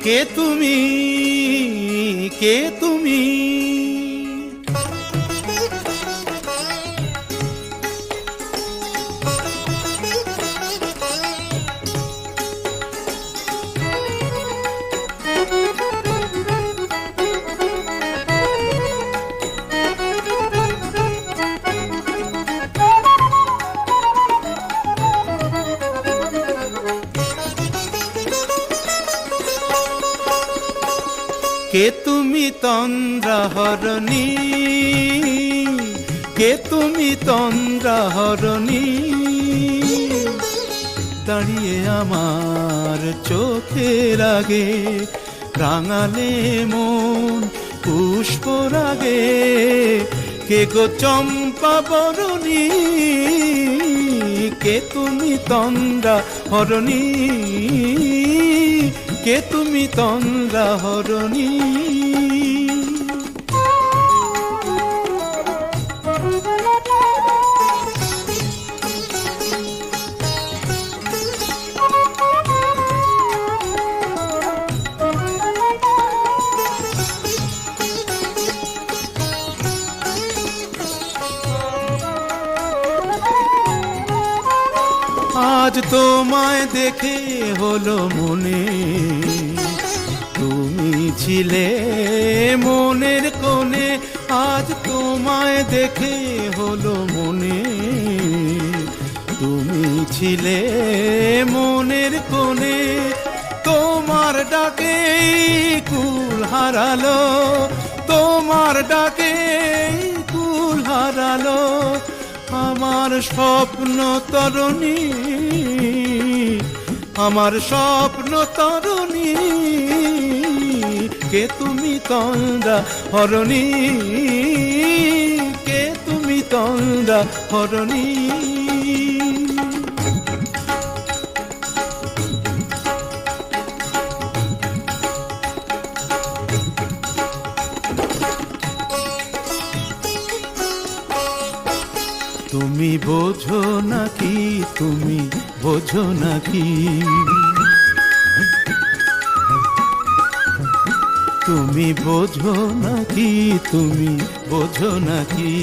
কে তুমি, কে তুমি? কে তুমি তন্দ্রাহরণী, কে তুমি তন্দ্রাহরণী? দাঁড়িয়ে আমার চোখের আগে রাঙালে মন পুষ্পরাগে। কে গো চম্পা বরণী, কে তুমি তন্দ্রাহরণী? কে তুমি তন্দ্রাহরণী? আজ তোমায় দেখে হলো মনে, তুমি ছিলে মনের কোণে। আজ তোমায় দেখে হলো মনে, তুমি ছিলে মনের কোণে। তোমার ডাকে কুল হারালো, তোমার ডাকে কুল হারালো আমার স্বপ্ন তরুণী, আমার স্বপ্ন তরুণী। কে তুমি তন্দ্রাহরণী, কে তুমি তন্দ্রাহরণী? তুমি বোঝো নাকি, তুমি বোঝো নাকি? তুমি বোঝো নাকি, তুমি বোঝো নাকি?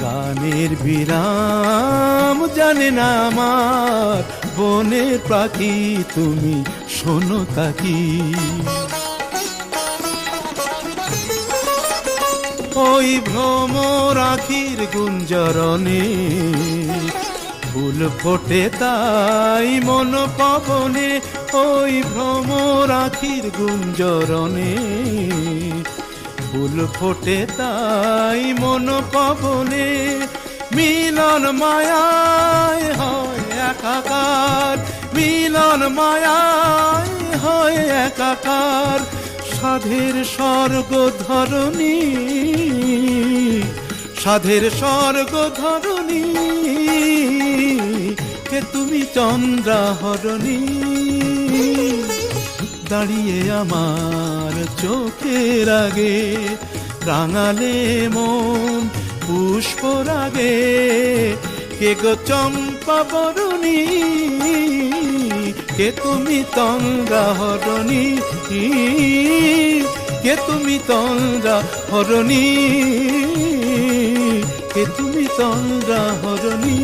গানের বিরাম জানে না আমার বনের পাখি, তুমি শোনো তাকি। ওই ভ্রমর আখির গুঞ্জরণে ফুল ফোটে তাই মন পবনে। ওই ভ্রমর আখির গুঞ্জরণে ফুল ফোটে তাই মন পবনে। মিলন মায়ায় হয় একাকার, মিলন মায়ায় হয় একাকার। সাধের স্বর্গ ধরণী, সাধের স্বর্গ ধরণী। কে তুমি চন্দ্রাহরণী? দাঁড়িয়ে আমার চোখের আগে রাঙালে মন পুষ্পরাগে। কে গো চম্পা বরণী, কে তুমি তন্দ্রাহরণী? কে তুমি তন্দ্রাহরণী? কে তুমি তন্দ্রাহরণী?